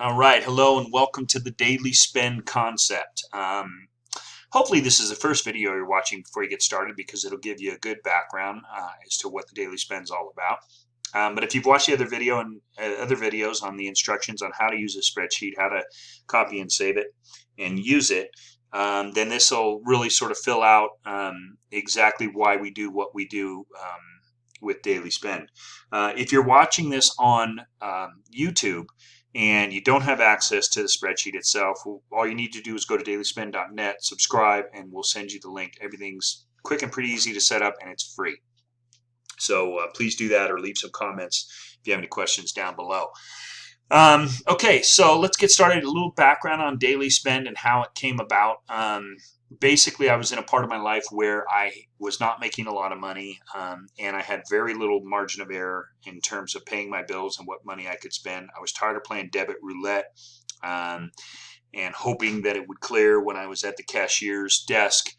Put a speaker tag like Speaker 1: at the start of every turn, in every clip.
Speaker 1: All right, hello and welcome to the Daily Spend concept. Hopefully this is the first video you're watching before you get started because it'll give you a good background as to what the Daily Spend is all about. But if you've watched the other video and other videos on the instructions on how to use a spreadsheet, how to copy and save it and use it, then this will really sort of fill out exactly why we do what we do with Daily Spend. If you're watching this on YouTube, and you don't have access to the spreadsheet itself, all you need to do is go to dailyspend.net, subscribe, and we'll send you the link. Everything's quick and pretty easy to set up, and it's free. So please do that or leave some comments if you have any questions down below. Okay, so let's get started. A little background on Daily Spend and how it came about. Basically, I was in a part of my life where I was not making a lot of money, and I had very little margin of error in terms of paying my bills and what money I could spend. I was tired of playing debit roulette and hoping that it would clear when I was at the cashier's desk.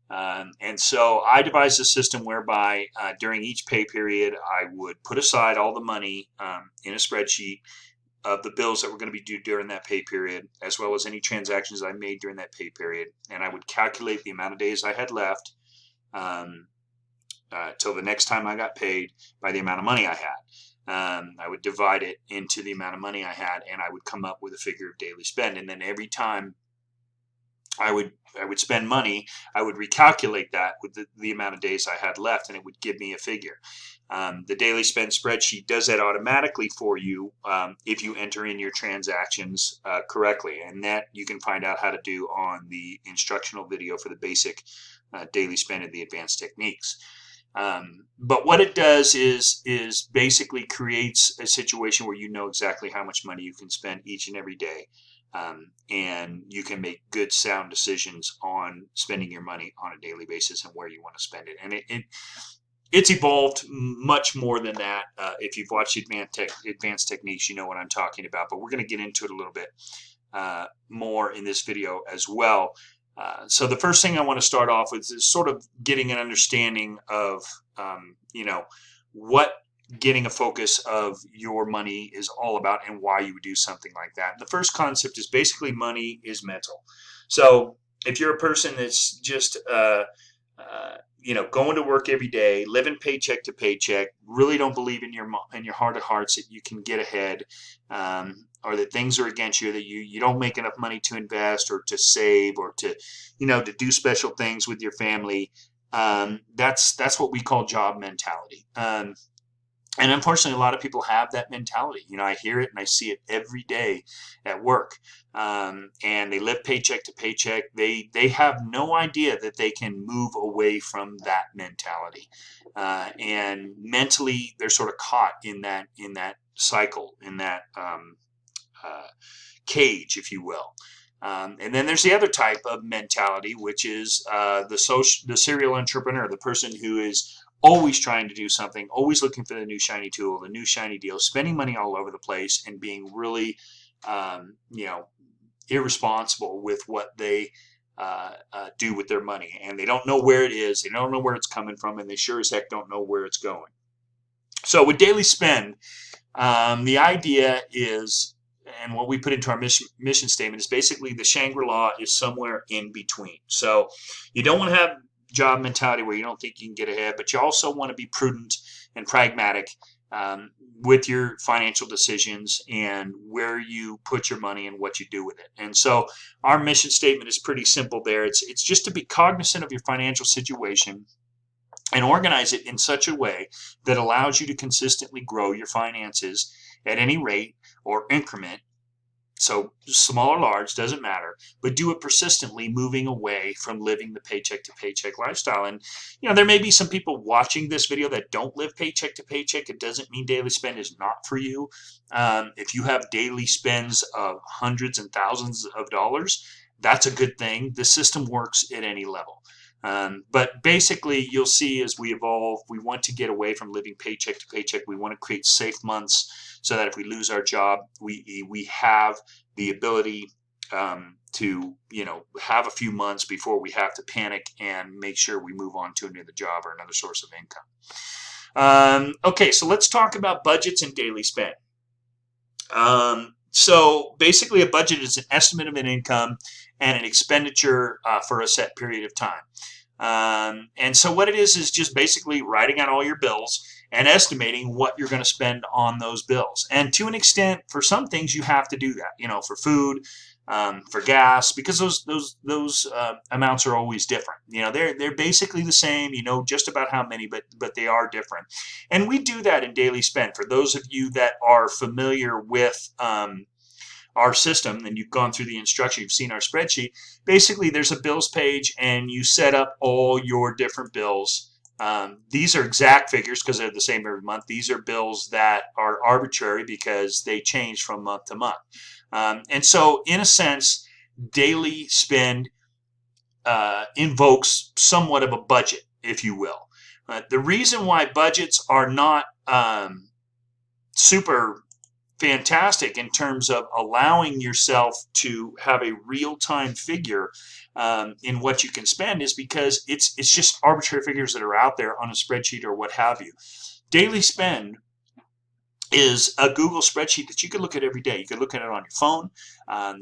Speaker 1: And so I devised a system whereby during each pay period, I would put aside all the money in a spreadsheet of the bills that were going to be due during that pay period, as well as any transactions I made during that pay period. And I would calculate the amount of days I had left till the next time I got paid by the amount of money I had. I would divide it into the amount of money I had, and I would come up with a figure of daily spend. And then every time I would spend money, I would recalculate that with the amount of days I had left, and it would give me a figure. The Daily Spend spreadsheet does that automatically for you if you enter in your transactions correctly, and that you can find out how to do on the instructional video for the basic Daily Spend and the advanced techniques. But what it does is basically creates a situation where you know exactly how much money you can spend each and every day. And you can make good sound decisions on spending your money on a daily basis and where you want to spend it. And it's evolved much more than that. If you've watched advanced techniques, you know what I'm talking about, but we're going to get into it a little bit more in this video as well. So the first thing I want to start off with is sort of getting an understanding of, what getting a focus of your money is all about and why you would do something like that. The first concept is basically money is mental. So if you're a person that's just going to work every day, living paycheck to paycheck, really don't believe in your heart of hearts that you can get ahead, or that things are against you, that you don't make enough money to invest or to save or to do special things with your family, that's what we call job mentality. And unfortunately, a lot of people have that mentality. I hear it and I see it every day at work. And they live paycheck to paycheck. They have no idea that they can move away from that mentality. And mentally, they're sort of caught in that cycle, in that cage, if you will. And then there's the other type of mentality, which is the serial entrepreneur, the person who is always trying to do something, always looking for the new shiny tool, the new shiny deal, spending money all over the place, and being really, irresponsible with what they do with their money. And they don't know where it is, they don't know where it's coming from, and they sure as heck don't know where it's going. So with Daily Spend, the idea is, and what we put into our mission statement is basically the Shangri-La is somewhere in between. So you don't want to have job mentality where you don't think you can get ahead, but you also want to be prudent and pragmatic with your financial decisions and where you put your money and what you do with it. And so our mission statement is pretty simple there. It's just to be cognizant of your financial situation and organize it in such a way that allows you to consistently grow your finances at any rate or increment. So small or large, doesn't matter, but do it persistently, moving away from living the paycheck to paycheck lifestyle. And, there may be some people watching this video that don't live paycheck to paycheck. It doesn't mean Daily Spend is not for you. If you have daily spends of hundreds and thousands of dollars, that's a good thing. The system works at any level. But basically, you'll see as we evolve, we want to get away from living paycheck to paycheck. We want to create safe months so that if we lose our job, we have the ability to have a few months before we have to panic and make sure we move on to another job or another source of income. Okay, so let's talk about budgets and daily spend. So basically, a budget is an estimate of an income and an expenditure for a set period of time. And so what it is just basically writing out all your bills and estimating what you're going to spend on those bills. And to an extent, for some things, you have to do that. For food, for gas, because those amounts are always different. They're basically the same. Just about how many, but they are different. And we do that in daily spend. For those of you that are familiar with our system, and you've gone through the instruction, you've seen our spreadsheet. Basically, there's a bills page, and you set up all your different bills. These are exact figures because they're the same every month. These are bills that are arbitrary because they change from month to month. And so, in a sense, daily spend invokes somewhat of a budget, if you will. The reason why budgets are not super fantastic in terms of allowing yourself to have a real-time figure in what you can spend is because it's just arbitrary figures that are out there on a spreadsheet or what have you. Daily spend is a Google spreadsheet that you can look at every day. You can look at it on your phone.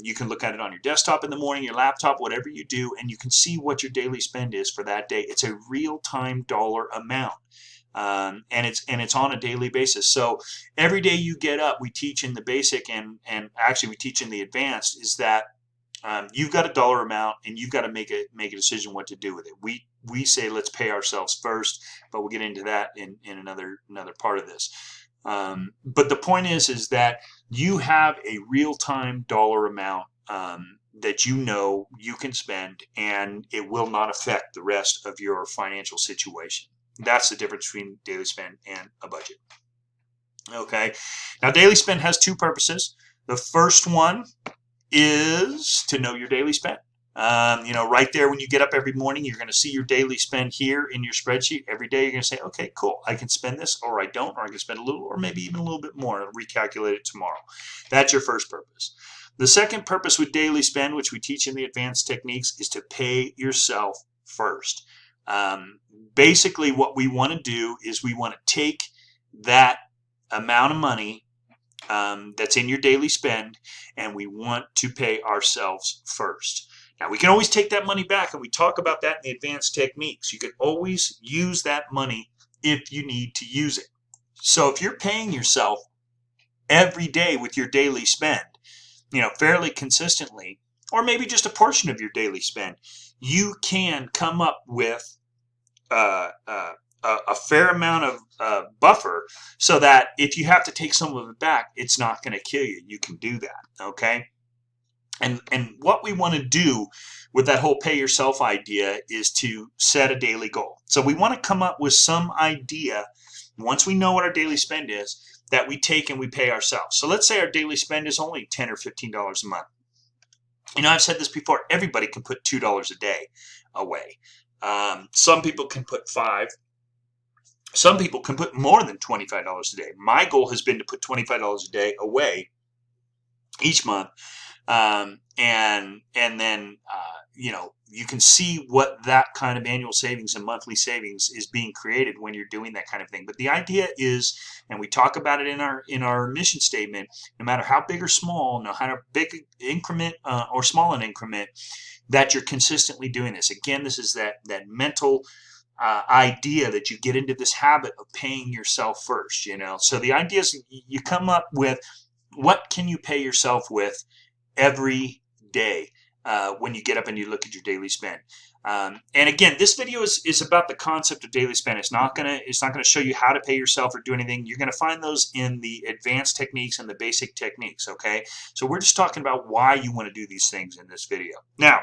Speaker 1: You can look at it on your desktop in the morning, your laptop, whatever you do, and you can see what your daily spend is for that day. It's a real-time dollar amount. And it's on a daily basis. So every day you get up, we teach in the basic and actually we teach in the advanced is that you've got a dollar amount and you've got to make a decision what to do with it. We say let's pay ourselves first, but we'll get into that in another part of this. But the point is that you have a real-time dollar amount that you can spend, and it will not affect the rest of your financial situation. That's the difference between daily spend and a budget. Okay. Now, daily spend has two purposes. The first one is to know your daily spend. Right there when you get up every morning, you're going to see your daily spend here in your spreadsheet. Every day you're going to say, okay, cool, I can spend this, or I don't, or I can spend a little, or maybe even a little bit more, and recalculate it tomorrow. That's your first purpose. The second purpose with daily spend, which we teach in the advanced techniques, is to pay yourself first. Basically, what we want to do is we want to take that amount of money that's in your daily spend, and we want to pay ourselves first. Now, we can always take that money back, and we talk about that in the advanced techniques. You can always use that money if you need to use it. So if you're paying yourself every day with your daily spend, fairly consistently, or maybe just a portion of your daily spend, you can come up with a fair amount of buffer so that if you have to take some of it back, it's not going to kill you. You can do that, okay? And what we want to do with that whole pay yourself idea is to set a daily goal. So we want to come up with some idea, once we know what our daily spend is, that we take and we pay ourselves. So let's say our daily spend is only $10 or $15 a month. I've said this before, everybody can put $2 a day away. Some people can put $5. Some people can put more than $25 a day. My goal has been to put $25 a day away each month. And then, you can see what that kind of annual savings and monthly savings is being created when you're doing that kind of thing. But the idea is, and we talk about it in our mission statement, no matter how big or small, no matter how big increment or small an increment, that you're consistently doing this. Again, this is that mental idea that you get into this habit of paying yourself first. So the idea is you come up with what can you pay yourself with every day when you get up and you look at your daily spend. And again, this video is about the concept of daily spend. It's not gonna show you how to pay yourself or do anything. You're gonna find those in the advanced techniques and the basic techniques. Okay, so we're just talking about why you want to do these things in this video. Now,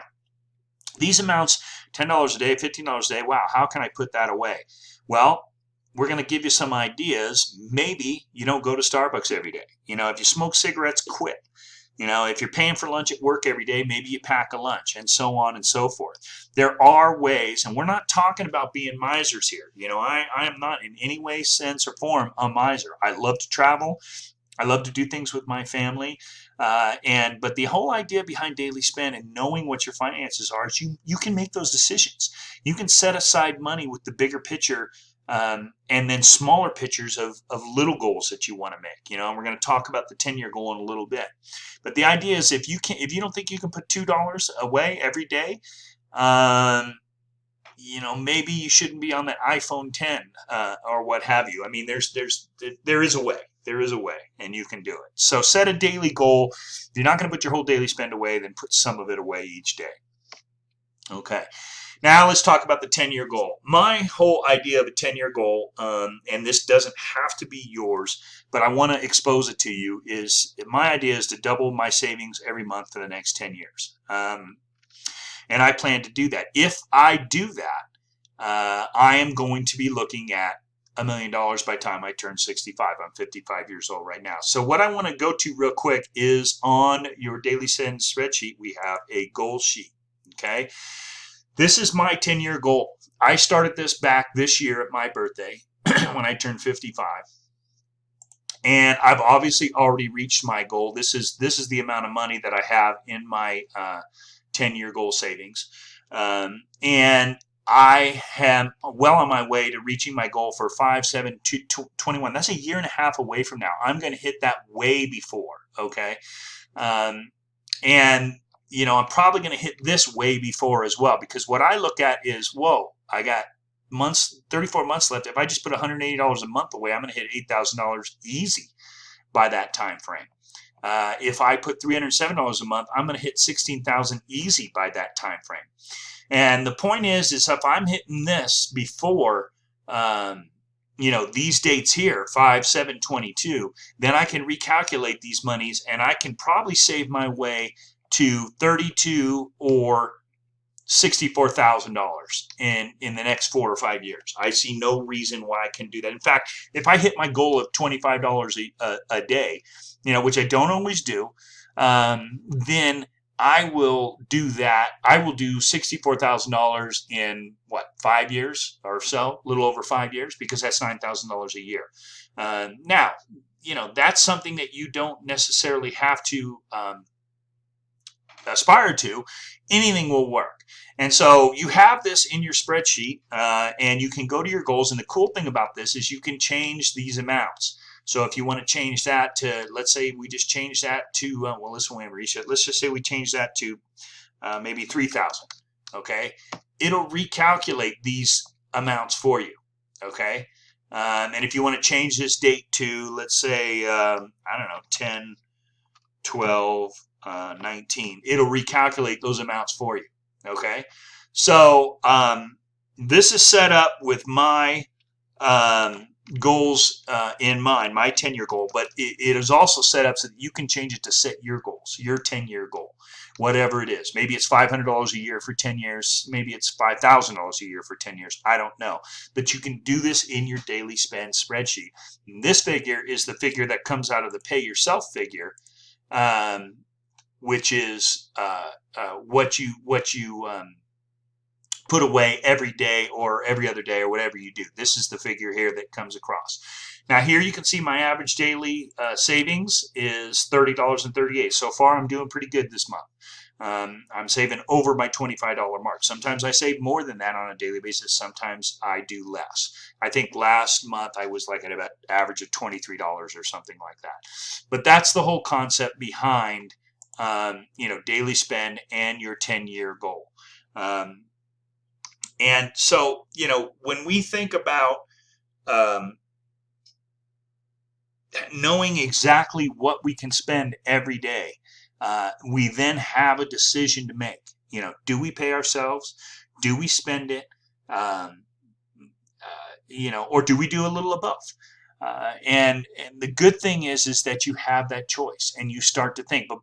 Speaker 1: these amounts, $10 a day, $15 a day. Wow, how can I put that away? Well, we're going to give you some ideas. Maybe you don't go to Starbucks every day. If you smoke cigarettes, quit. If you're paying for lunch at work every day, maybe you pack a lunch, and so on and so forth. There are ways, and we're not talking about being misers here. I am not in any way, sense, or form a miser. I love to travel. I love to do things with my family. But the whole idea behind daily spend and knowing what your finances are is you can make those decisions. You can set aside money with the bigger picture and then smaller pictures of little goals that you want to make. You know, and we're going to talk about the 10-year goal in a little bit. But the idea is if you don't think you can put $2 away every day, you know, maybe you shouldn't be on that iPhone 10 or what have you. I mean, there is a way. There is a way, and you can do it. So set a daily goal. If you're not going to put your whole daily spend away, then put some of it away each day. Okay. Now let's talk about the 10-year goal. My whole idea of a 10-year goal, and this doesn't have to be yours, but I want to expose it to you, is my idea is to double my savings every month for the next 10 years. And I plan to do that. If I do that, I am going to be looking at $1 million by the time I turn 65. I'm 55 years old right now. So what I want to go to real quick is on your daily spend spreadsheet, we have a goal sheet. Okay. This is my 10-year goal. I started this back this year at my birthday when I turned 55. And I've obviously already reached my goal. This is the amount of money that I have in my 10-year goal savings. And I am well on my way to reaching my goal for 5/7/21. That's a year and a half away from now. I'm going to hit that way before. Okay. And you know, I'm probably going to hit this way before as well, because what I look at is, whoa, I got 34 months left. If I just put $180 a month away, I'm going to hit $8,000 easy by that time frame. If I put $307 a month, I'm going to hit $16,000 easy by that time frame. And the point is if I'm hitting this before, you know, these dates here, 5/7/22, then I can recalculate these monies, and I can probably save my way to $32,000 or $64,000 in the next 4 or 5 years. I see no reason why I can do that. In fact, if I hit my goal of $25 a day, you know, which I don't always do, then I will do that. I will do $64,000 in 5 years or so, a little over 5 years, because that's $9,000 a year. Now, you know, that's something that you don't necessarily have to aspire to. Anything will work. And so you have this in your spreadsheet, and you can go to your goals. And the cool thing about this is you can change these amounts. So if you want to change that to, let's say we just change that to, well, this one we reach it. Let's just say we change that to maybe 3,000. Okay. It'll recalculate these amounts for you. Okay. And if you want to change this date to, let's say, I don't know, 10, 12, 19, it'll recalculate those amounts for you. Okay. So this is set up with my goals in mind, my 10-year goal, but it is also set up so that you can change it to set your goals, your 10-year goal, whatever it is. Maybe it's $500 a year for 10 years. Maybe it's $5,000 a year for 10 years. I don't know. But you can do this in your daily spend spreadsheet. And this figure is the figure that comes out of the pay yourself figure, which is what you put away every day or every other day or whatever you do. This is the figure here that comes across. Now here you can see my average daily savings is $30.38. So far I'm doing pretty good this month. I'm saving over my $25 mark. Sometimes I save more than that on a daily basis. Sometimes I do less. I think last month I was like at about average of $23 or something like that. But that's the whole concept behind you know, daily spend and your 10-year goal. And so, you know, when we think about knowing exactly what we can spend every day, we then have a decision to make. You know, do we pay ourselves? Do we spend it? You know, or do we do a little above? And the good thing is that you have that choice, and you start to think, but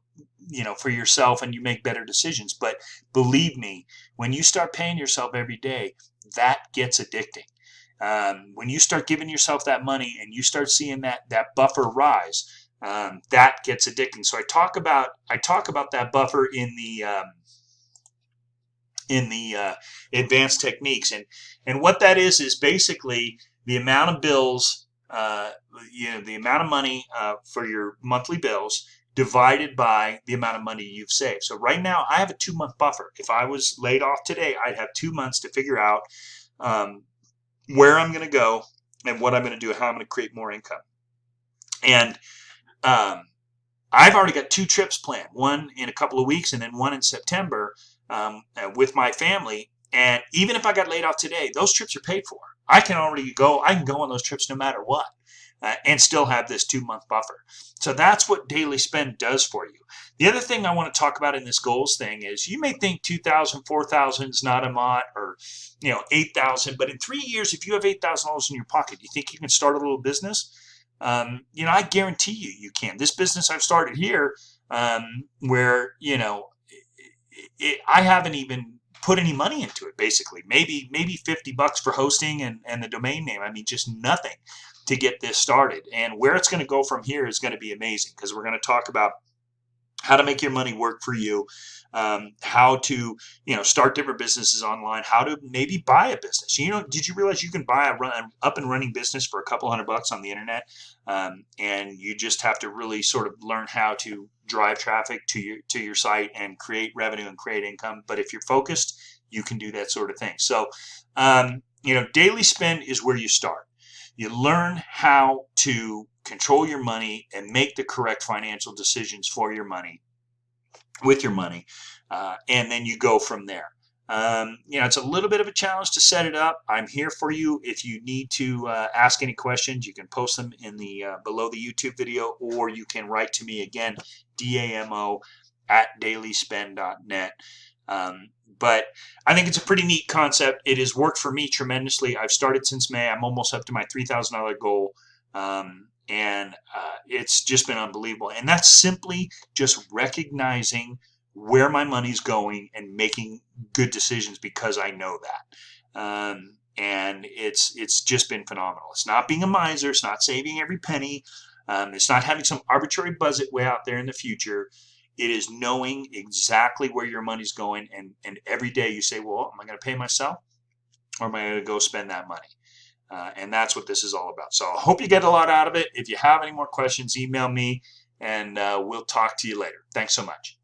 Speaker 1: you know, for yourself, and you make better decisions. But believe me, when you start paying yourself every day, that gets addicting. When you start giving yourself that money and you start seeing that buffer rise, that gets addicting. So I talk about that buffer in the advanced techniques, and what that is basically the amount of bills, you know, the amount of money for your monthly bills divided by the amount of money you've saved. So right now I have a 2-month buffer. If I was laid off today, I'd have 2 months to figure out where I'm going to go and what I'm going to do, how I'm going to create more income. And I've already got 2 trips planned, one in a couple of weeks and then one in September with my family. And even if I got laid off today, those trips are paid for. I can already go. I can go on those trips no matter what, and still have this 2-month buffer. So that's what daily spend does for you. The other thing I want to talk about in this goals thing is you may think 2,000, 4,000 is not a lot, or 8,000, but in 3 years, if you have $8,000 in your pocket, you think you can start a little business? I guarantee you can. This business I've started here, where I haven't even put any money into it. Basically, maybe $50 for hosting and the domain name. I mean, just nothing to get this started. And where it's going to go from here is going to be amazing, because we're going to talk about how to make your money work for you, how to start different businesses online, how to maybe buy a business. Did you realize you can buy an up and running business for a couple $100 on the internet, and you just have to really sort of learn how to drive traffic to your site and create revenue and create income. But if you're focused, you can do that sort of thing. So daily spend is where you start. You learn how to control your money and make the correct financial decisions for your money, with your money, and then you go from there. It's a little bit of a challenge to set it up. I'm here for you. If you need to ask any questions, you can post them in the below the YouTube video, or you can write to me again, damo@dailyspend.net. But I think it's a pretty neat concept. It has worked for me tremendously. I've started since May. I'm almost up to my $3,000 goal. And it's just been unbelievable. And that's simply just recognizing where my money's going and making good decisions because I know that. And it's just been phenomenal. It's not being a miser. It's not saving every penny. It's not having some arbitrary budget way out there in the future. It is knowing exactly where your money's going. And every day you say, well, am I going to pay myself, or am I going to go spend that money? And that's what this is all about. So I hope you get a lot out of it. If you have any more questions, email me, and we'll talk to you later. Thanks so much.